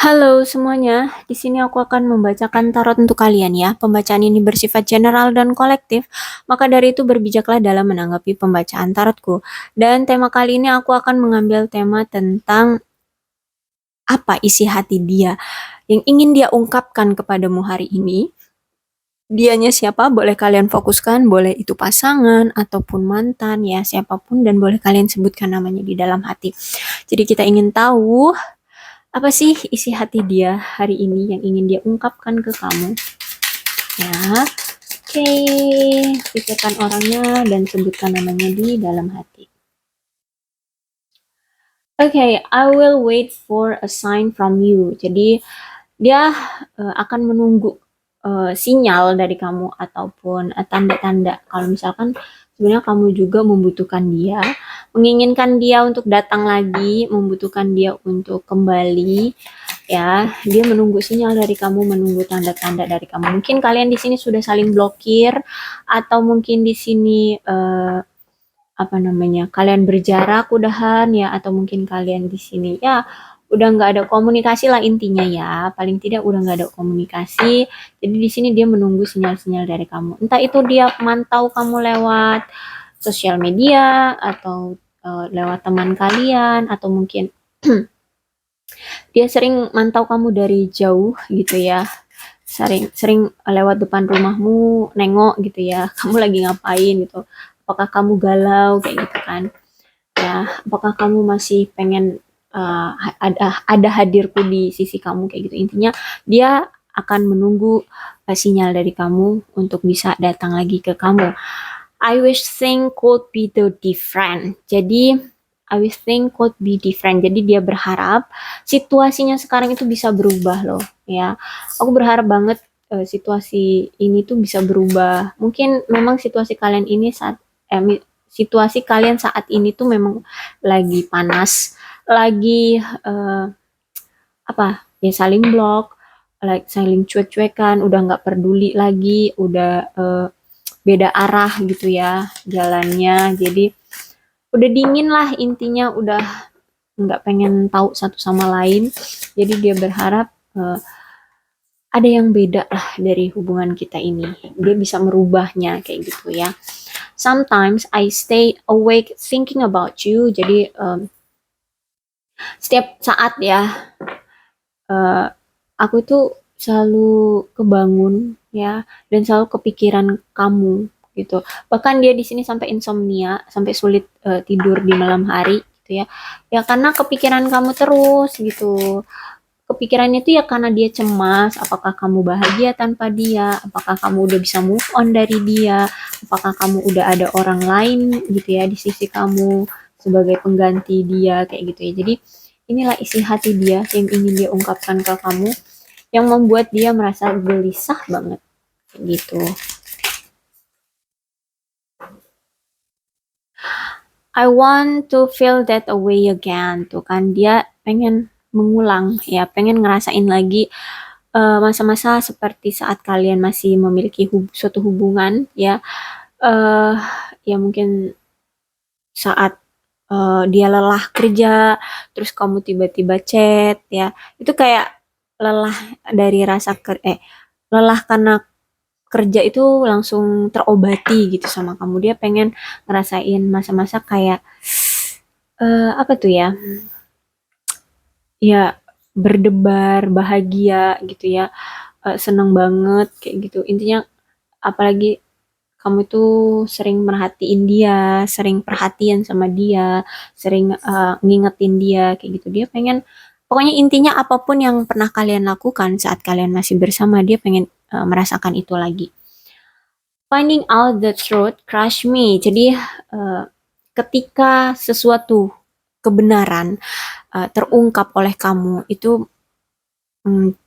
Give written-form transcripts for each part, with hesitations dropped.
Halo semuanya, di sini aku akan membacakan tarot untuk kalian ya. Pembacaan ini bersifat general dan kolektif, maka dari itu berbijaklah dalam menanggapi pembacaan tarotku. Dan tema kali ini aku akan mengambil tema tentang apa isi hati dia yang ingin dia ungkapkan kepadamu hari ini. Dianya siapa? Boleh kalian fokuskan, boleh itu pasangan ataupun mantan ya, siapapun dan boleh kalian sebutkan namanya di dalam hati. Jadi kita ingin tahu apa sih isi hati dia hari ini yang ingin dia ungkapkan ke kamu? Ya, oke. Pikirkan orangnya dan sebutkan namanya di dalam hati. Oke, I will wait for a sign from you. Jadi dia akan menunggu sinyal dari kamu ataupun tanda-tanda. Kalau misalkan sebenarnya kamu juga membutuhkan dia, menginginkan dia untuk datang lagi, membutuhkan dia untuk kembali, ya, dia menunggu sinyal dari kamu, menunggu tanda-tanda dari kamu. Mungkin kalian di sini sudah saling blokir, atau mungkin di sini apa namanya, kalian berjarak udahan ya, atau mungkin kalian di sini ya udah nggak ada komunikasi lah intinya ya, paling tidak udah nggak ada komunikasi. Jadi di sini dia menunggu sinyal-sinyal dari kamu, entah itu dia mantau kamu lewat sosial media atau lewat teman kalian, atau mungkin dia sering mantau kamu dari jauh gitu ya, sering sering lewat depan rumahmu nengok gitu ya, kamu lagi ngapain gitu, apakah kamu galau kayak gitu kan ya, apakah kamu masih pengen ada hadirku di sisi kamu kayak gitu. Intinya dia akan menunggu sinyal dari kamu untuk bisa datang lagi ke kamu. I wish things could be the different. Jadi I wish things could be different. Jadi dia berharap situasinya sekarang itu bisa berubah loh ya. Aku berharap banget situasi ini tuh bisa berubah. Mungkin memang situasi kalian ini situasi kalian saat ini tuh memang lagi panas, lagi apa ya, saling blok, like saling cuek-cuekan, udah nggak peduli lagi, udah beda arah gitu ya jalannya. Jadi udah dingin lah intinya, udah nggak pengen tahu satu sama lain. Jadi dia berharap ada yang beda lah dari hubungan kita ini. Dia bisa merubahnya kayak gitu ya. Sometimes I stay awake thinking about you. Jadi setiap saat ya, uh, aku tuh selalu kebangun ya, dan selalu kepikiran kamu gitu. Bahkan dia di sini sampai insomnia, sampai sulit tidur di malam hari gitu ya. Ya karena kepikiran kamu terus gitu. Kepikirannya itu ya karena dia cemas, apakah kamu bahagia tanpa dia, apakah kamu udah bisa move on dari dia, apakah kamu udah ada orang lain gitu ya di sisi kamu sebagai pengganti dia kayak gitu ya. Jadi inilah isi hati dia yang ingin dia ungkapkan ke kamu, yang membuat dia merasa gelisah banget gitu. I want to feel that away again. Tuh kan dia pengen mengulang ya, pengen ngerasain lagi masa-masa seperti saat kalian masih memiliki suatu hubungan ya. eh Ya mungkin saat dia lelah kerja, terus kamu tiba-tiba chat ya, itu kayak lelah dari lelah karena kerja itu langsung terobati gitu sama kamu. Dia pengen ngerasain masa-masa kayak apa tuh ya, ya berdebar bahagia gitu ya, seneng banget kayak gitu intinya. Apalagi kamu tuh sering merhatiin dia, sering perhatian sama dia, sering ngingetin dia kayak gitu. Dia pengen, pokoknya intinya apapun yang pernah kalian lakukan saat kalian masih bersama, dia pengen merasakan itu lagi. Finding out the truth crush me. Jadi ketika sesuatu kebenaran terungkap oleh kamu itu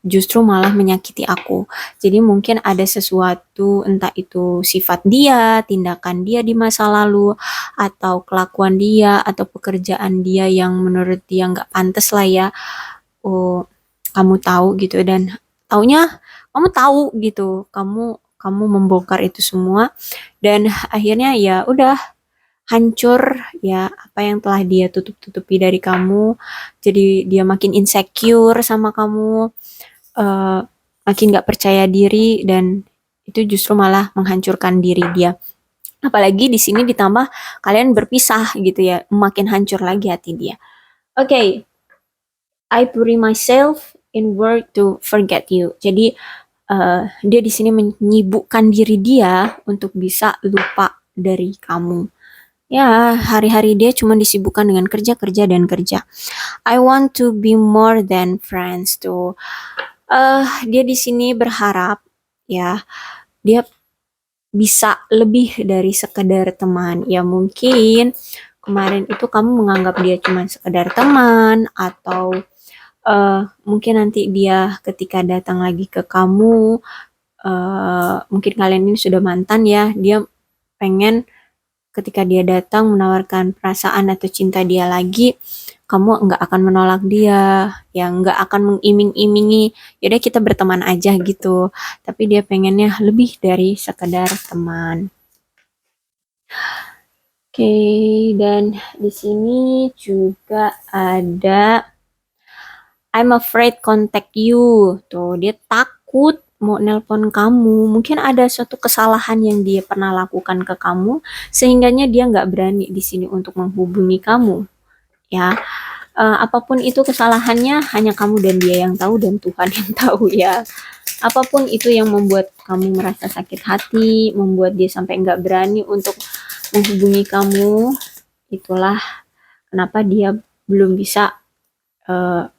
justru malah menyakiti aku. Jadi mungkin ada sesuatu, entah itu sifat dia, tindakan dia di masa lalu, atau kelakuan dia, atau pekerjaan dia yang menurut dia nggak pantas lah ya. Oh, kamu tahu gitu, dan taunya kamu tahu gitu, kamu kamu membongkar itu semua, dan akhirnya ya udah, hancur ya apa yang telah dia tutup-tutupi dari kamu. Jadi dia makin insecure sama kamu, eh, makin gak percaya diri dan itu justru malah menghancurkan diri dia. Apalagi di sini ditambah kalian berpisah gitu ya, makin hancur lagi hati dia. Oke, I bury myself in work to forget you. Jadi dia di sini menyibukkan diri dia untuk bisa lupa dari kamu. Ya, hari-hari dia cuma disibukkan dengan kerja, kerja, dan kerja. I want to be more than friends tuh. Dia di sini berharap ya, dia bisa lebih dari sekedar teman. Ya mungkin kemarin itu kamu menganggap dia cuma sekedar teman atau mungkin nanti dia ketika datang lagi ke kamu, mungkin kalian ini sudah mantan ya, dia pengen ketika dia datang menawarkan perasaan atau cinta dia lagi, kamu nggak akan menolak dia, yang nggak akan mengiming-imingi, yaudah kita berteman aja gitu. Tapi dia pengennya lebih dari sekedar teman. Oke, dan di sini juga ada I'm afraid contact you. Tuh, dia takut mau nelpon kamu. Mungkin ada suatu kesalahan yang dia pernah lakukan ke kamu, sehingganya dia nggak berani di sini untuk menghubungi kamu. Ya, apapun itu kesalahannya, hanya kamu dan dia yang tahu dan Tuhan yang tahu ya. Apapun itu yang membuat kamu merasa sakit hati, membuat dia sampai nggak berani untuk menghubungi kamu, itulah kenapa dia belum bisa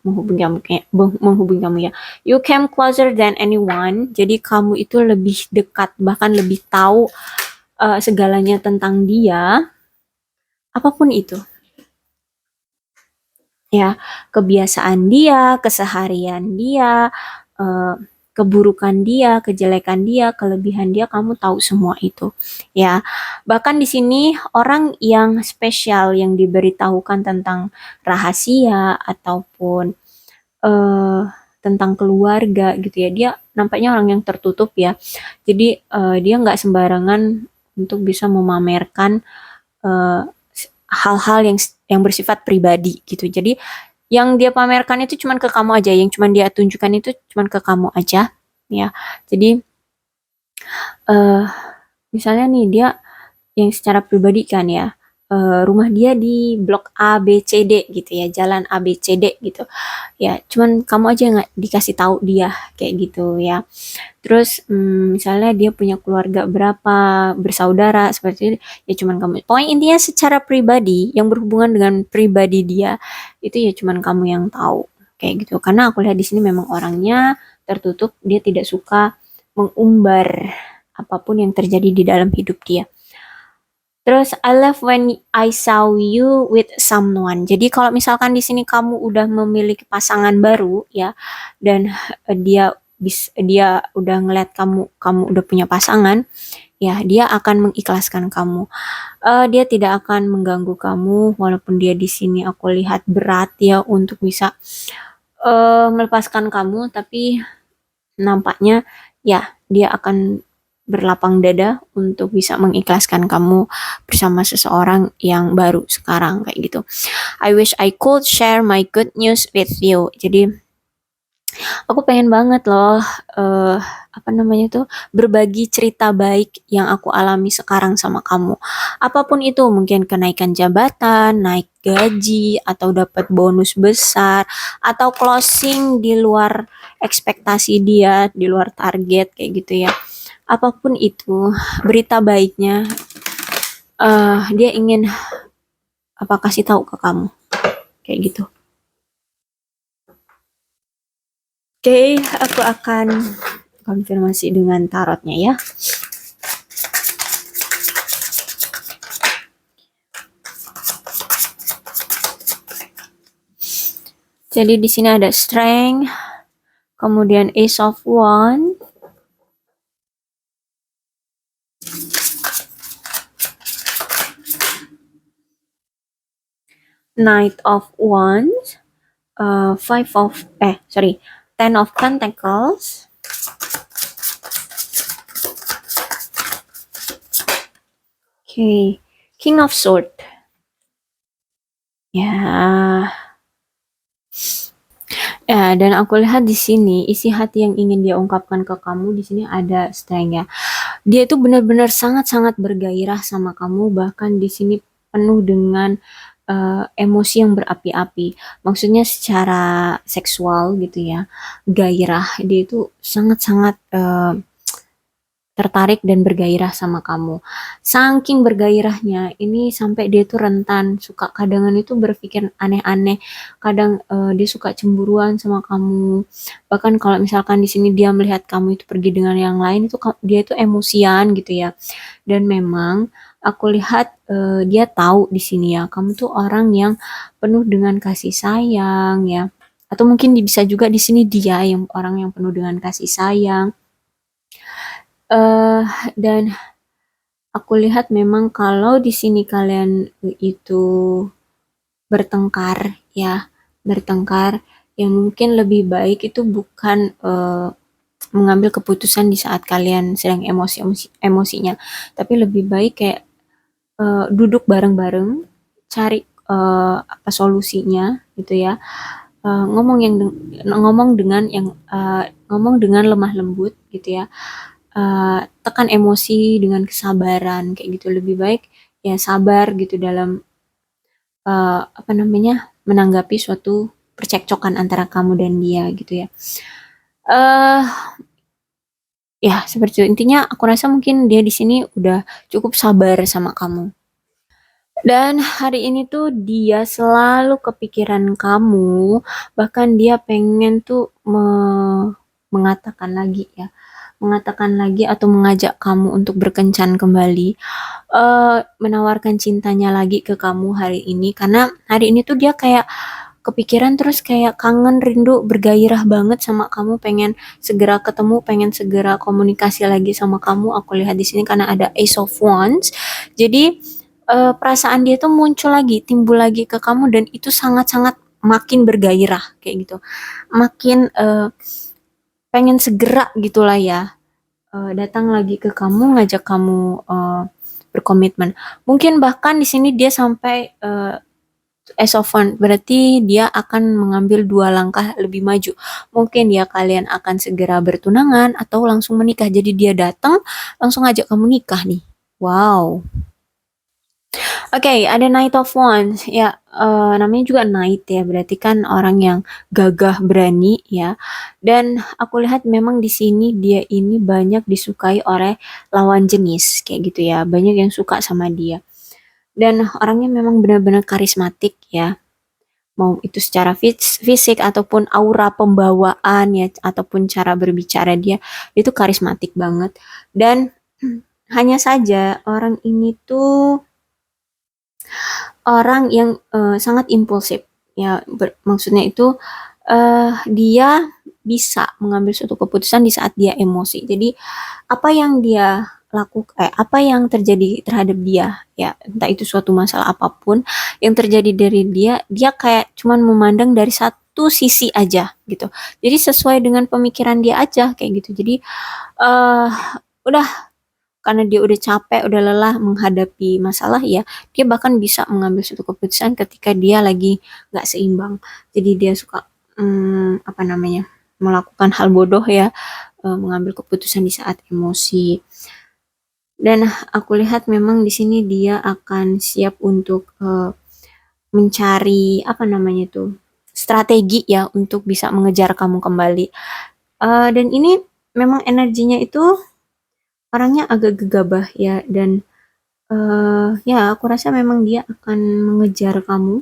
menghubungi kamu ya. You came closer than anyone. Jadi kamu itu lebih dekat, bahkan lebih tahu segalanya tentang dia. Apapun itu. Ya, kebiasaan dia, keseharian dia, keburukan dia, kejelekan dia, kelebihan dia, kamu tahu semua itu. Ya, bahkan di sini orang yang spesial yang diberitahukan tentang rahasia ataupun eh, tentang keluarga gitu ya, dia nampaknya orang yang tertutup ya. Jadi dia nggak sembarangan untuk bisa memamerkan eh, hal-hal yang bersifat pribadi gitu. Jadi yang dia pamerkan itu cuman ke kamu aja, yang cuman dia tunjukkan itu cuman ke kamu aja ya. Jadi eh misalnya nih dia yang secara pribadi kan ya, rumah dia di blok A B C D gitu ya, jalan A B C D gitu ya, cuman kamu aja nggak dikasih tahu dia kayak gitu ya. Terus misalnya dia punya keluarga berapa, bersaudara seperti itu, ya cuman kamu. Pokoknya intinya secara pribadi yang berhubungan dengan pribadi dia itu ya cuman kamu yang tahu kayak gitu. Karena aku lihat di sini memang orangnya tertutup, dia tidak suka mengumbar apapun yang terjadi di dalam hidup dia. Terus I love when I saw you with someone. Jadi kalau misalkan di sini kamu udah memiliki pasangan baru ya, dan dia udah ngeliat kamu udah punya pasangan, ya dia akan mengikhlaskan kamu. Dia tidak akan mengganggu kamu walaupun dia di sini aku lihat berat ya untuk bisa melepaskan kamu, tapi nampaknya ya dia akan berlapang dada untuk bisa mengikhlaskan kamu bersama seseorang yang baru sekarang kayak gitu. I wish I could share my good news with you. Jadi aku pengen banget loh apa namanya tuh berbagi cerita baik yang aku alami sekarang sama kamu. Apapun itu, mungkin kenaikan jabatan, naik gaji, atau dapat bonus besar, atau closing di luar ekspektasi dia, di luar target kayak gitu ya. Apapun itu, berita baiknya dia ingin apa kasih tahu ke kamu kayak gitu. Oke, aku akan konfirmasi dengan tarotnya ya. Jadi di sini ada strength, kemudian Ace of Wands, Knight of Wands, Ten of Pentacles, Oke, King of Sword. Ya, ya, dan aku lihat di sini isi hati yang ingin dia ungkapkan ke kamu di sini ada strength ya. Dia itu benar-benar sangat-sangat bergairah sama kamu, bahkan di sini penuh dengan emosi yang berapi-api. Maksudnya secara seksual gitu ya, gairah. Dia itu sangat-sangat tertarik dan bergairah sama kamu. Saking bergairahnya, ini sampai dia tuh rentan, suka kadangan itu berpikir aneh-aneh. Kadang dia suka cemburuan sama kamu. Bahkan kalau misalkan di sini dia melihat kamu itu pergi dengan yang lain, itu dia itu emosian gitu ya. Dan memang aku lihat dia tahu di sini ya, kamu tuh orang yang penuh dengan kasih sayang ya. Atau mungkin bisa juga di sini dia yang orang yang penuh dengan kasih sayang. eh dan aku lihat memang kalau di sini kalian itu bertengkar ya, bertengkar yang mungkin lebih baik itu bukan mengambil keputusan di saat kalian sedang emosinya, tapi lebih baik kayak duduk bareng-bareng, cari apa solusinya gitu ya. Ngomong ngomong dengan ngomong dengan lemah lembut gitu ya. Tekan emosi dengan kesabaran kayak gitu, lebih baik ya sabar gitu dalam apa namanya menanggapi suatu percekcokan antara kamu dan dia gitu ya. eh Ya seperti itu, intinya aku rasa mungkin dia di sini udah cukup sabar sama kamu. Dan hari ini tuh dia selalu kepikiran kamu, bahkan dia pengen tuh mengatakan lagi ya, mengatakan lagi atau mengajak kamu untuk berkencan kembali, menawarkan cintanya lagi ke kamu hari ini, karena hari ini tuh dia kayak kepikiran terus kayak kangen, rindu, bergairah banget sama kamu, pengen segera ketemu, pengen segera komunikasi lagi sama kamu. Aku lihat di sini karena ada Ace of Wands. Jadi perasaan dia tuh muncul lagi, timbul lagi ke kamu dan itu sangat-sangat makin bergairah kayak gitu. Makin pengen segera gitulah ya, datang lagi ke kamu, ngajak kamu berkomitmen. Mungkin bahkan di sini dia sampai esovan, berarti dia akan mengambil 2 langkah lebih maju. Mungkin ya kalian akan segera bertunangan atau langsung menikah. Jadi dia datang langsung ajak kamu nikah nih. Wow. Oke, ada Knight of Wands. Ya, namanya juga Knight ya, berarti kan orang yang gagah berani ya. Dan aku lihat memang di sini dia ini banyak disukai oleh lawan jenis kayak gitu ya. Banyak yang suka sama dia. Dan orangnya memang benar-benar karismatik ya, mau itu secara fisik ataupun aura pembawaan ya, ataupun cara berbicara dia itu karismatik banget. Dan hanya saja orang ini tuh orang yang sangat impulsif ya, maksudnya itu dia bisa mengambil suatu keputusan di saat dia emosi. Jadi apa yang dia lakukan, apa yang terjadi terhadap dia ya, entah itu suatu masalah apapun yang terjadi dari dia, dia kayak cuman memandang dari satu sisi aja gitu. Jadi sesuai dengan pemikiran dia aja kayak gitu. Jadi eh udah, karena dia udah capek, udah lelah menghadapi masalah ya, dia bahkan bisa mengambil suatu keputusan ketika dia lagi nggak seimbang. Jadi dia suka apa namanya, melakukan hal bodoh ya, mengambil keputusan di saat emosi. Dan aku lihat memang di sini dia akan siap untuk mencari apa namanya tuh, strategi ya untuk bisa mengejar kamu kembali. Dan ini memang energinya itu orangnya agak gegabah ya, dan ya aku rasa memang dia akan mengejar kamu.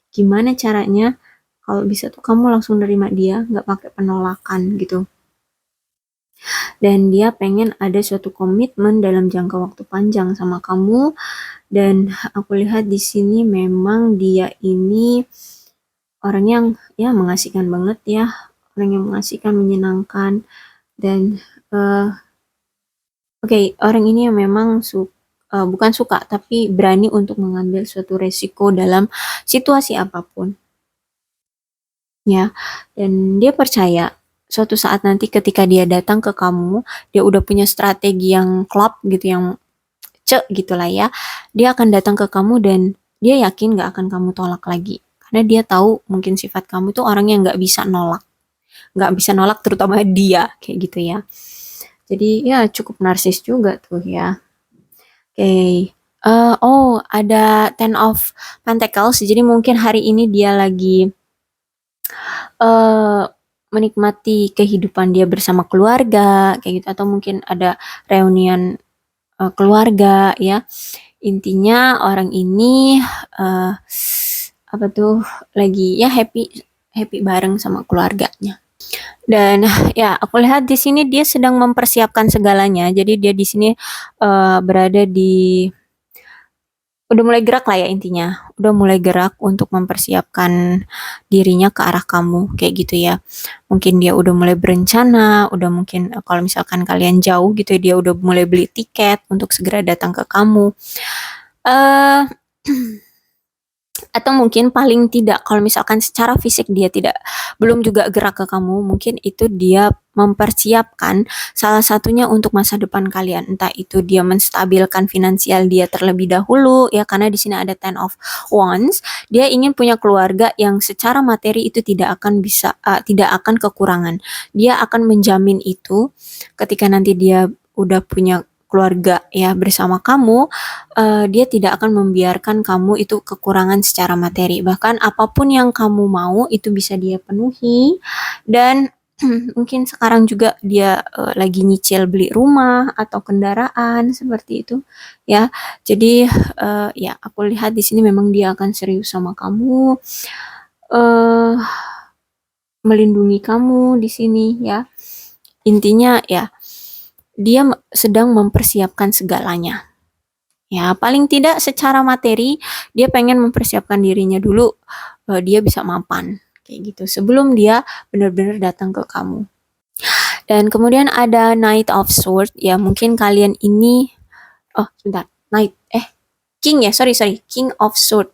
Gimana caranya? Kalau bisa tuh kamu langsung nerima dia, nggak pakai penolakan gitu. Dan dia pengen ada suatu komitmen dalam jangka waktu panjang sama kamu. Dan aku lihat di sini memang dia ini orang yang ya mengasihkan banget ya, orang yang mengasihkan, menyenangkan. Dan oke, orang ini yang memang bukan suka, tapi berani untuk mengambil suatu resiko dalam situasi apapun. Ya, dan dia percaya suatu saat nanti ketika dia datang ke kamu, dia udah punya strategi yang klop gitu, yang cek gitulah ya. Dia akan datang ke kamu dan dia yakin gak akan kamu tolak lagi. Karena dia tahu mungkin sifat kamu tuh orang yang gak bisa nolak. Gak bisa nolak terutama dia kayak gitu ya. Jadi ya cukup narsis juga tuh ya. Oke. Oh, ada Ten of Pentacles. Jadi mungkin hari ini dia lagi menikmati kehidupan dia bersama keluarga kayak gitu, atau mungkin ada reunian keluarga ya. Intinya orang ini apa tuh lagi ya happy happy bareng sama keluarganya. Dan ya aku lihat di sini dia sedang mempersiapkan segalanya. Jadi dia di sini berada di udah mulai gerak lah ya intinya. Udah mulai gerak untuk mempersiapkan dirinya ke arah kamu kayak gitu ya. Mungkin dia udah mulai berencana, udah mungkin kalau misalkan kalian jauh gitu ya, dia udah mulai beli tiket untuk segera datang ke kamu. Eh atau mungkin paling tidak kalau misalkan secara fisik dia belum juga gerak ke kamu, mungkin itu dia mempersiapkan salah satunya untuk masa depan kalian, entah itu dia menstabilkan finansial dia terlebih dahulu ya, karena di sini ada Ten of Wands. Dia ingin punya keluarga yang secara materi itu tidak akan kekurangan. Dia akan menjamin itu ketika nanti dia udah punya keluarga ya bersama kamu, dia tidak akan membiarkan kamu itu kekurangan secara materi. Bahkan apapun yang kamu mau itu bisa dia penuhi. Dan mungkin sekarang juga dia lagi nyicil beli rumah atau kendaraan seperti itu ya. Jadi ya aku lihat di sini memang dia akan serius sama kamu, melindungi kamu di sini ya. Intinya ya dia sedang mempersiapkan segalanya. Ya, paling tidak secara materi dia pengen mempersiapkan dirinya dulu, dia bisa mapan kayak gitu sebelum dia benar-benar datang ke kamu. Dan kemudian ada Knight of Swords ya, mungkin kalian ini sebentar, King ya, sorry, King of Swords.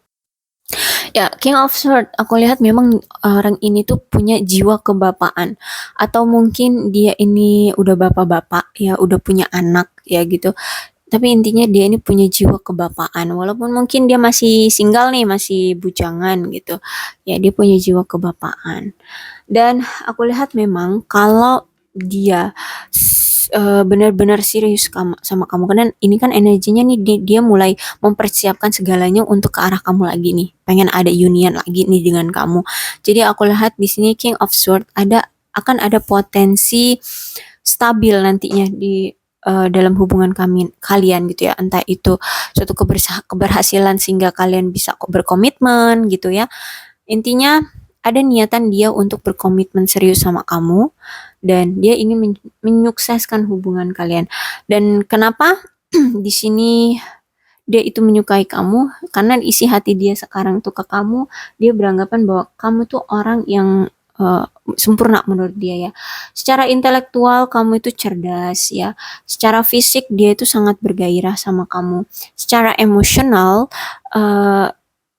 Ya, King of Swords, aku lihat memang orang ini tuh punya jiwa kebapaan. Atau mungkin dia ini udah bapak-bapak ya, udah punya anak ya gitu. Tapi intinya dia ini punya jiwa kebapaan. Walaupun mungkin dia masih single nih, masih bujangan gitu. Ya, dia punya jiwa kebapaan. Dan aku lihat memang kalau dia benar-benar serius sama kamu, karena ini kan energinya nih dia mulai mempersiapkan segalanya untuk ke arah kamu lagi nih, pengen ada union lagi nih dengan kamu. Jadi aku lihat di sini King of Swords akan ada potensi stabil nantinya di dalam hubungan kalian gitu ya, entah itu suatu keberhasilan sehingga kalian bisa berkomitmen gitu ya. Intinya ada niatan dia untuk berkomitmen serius sama kamu dan dia ingin menyukseskan hubungan kalian. Dan kenapa di sini dia itu menyukai kamu? Karena isi hati dia sekarang tuh ke kamu, dia beranggapan bahwa kamu tuh orang yang sempurna menurut dia ya. Secara intelektual kamu itu cerdas ya. Secara fisik dia itu sangat bergairah sama kamu. Secara emosional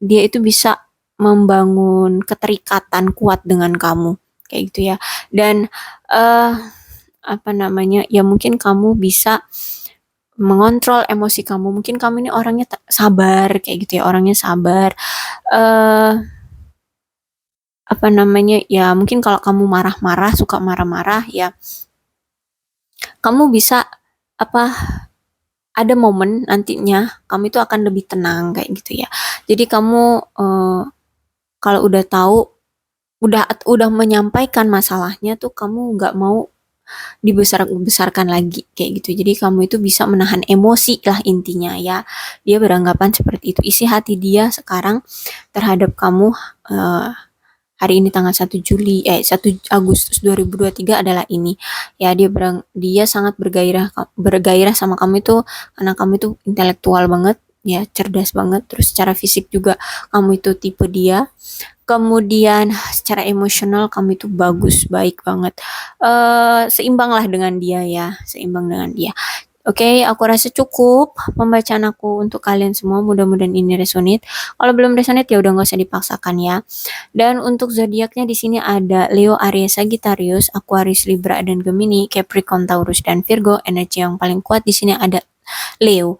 dia itu bisa membangun keterikatan kuat dengan kamu kayak gitu ya. Dan apa namanya ya, mungkin kamu bisa mengontrol emosi kamu. Mungkin kamu ini orangnya sabar kayak gitu ya, orangnya sabar. Apa namanya ya, mungkin kalau kamu marah-marah, suka marah-marah ya, kamu bisa ada momen nantinya kamu itu akan lebih tenang kayak gitu ya. Jadi kamu kalau udah tahu, udah menyampaikan masalahnya tuh, kamu nggak mau dibesarkan lagi kayak gitu. Jadi kamu itu bisa menahan emosi lah intinya ya. Dia beranggapan seperti itu. Isi hati dia sekarang terhadap kamu hari ini tanggal 1 Agustus 2023 adalah ini. Ya, dia sangat bergairah sama kamu itu karena kamu itu intelektual banget ya, cerdas banget. Terus secara fisik juga kamu itu tipe dia. Kemudian secara emosional kamu itu baik banget. Seimbang lah dengan dia ya, seimbang dengan dia. Oke, aku rasa cukup pembacaan aku untuk kalian semua. Mudah-mudahan ini resonate. Kalau belum resonate ya udah nggak usah dipaksakan ya. Dan untuk zodiaknya di sini ada Leo, Aries, Sagittarius, Aquarius, Libra, dan Gemini, Capricorn, Taurus, dan Virgo. Energi yang paling kuat di sini ada Leo.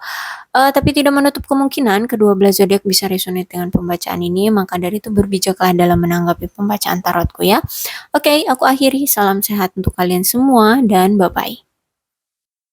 Tapi tidak menutup kemungkinan kedua belas zodiak bisa resonate dengan pembacaan ini, maka dari itu berbijaklah dalam menanggapi pembacaan tarotku ya. Oke, aku akhiri. Salam sehat untuk kalian semua dan bye-bye.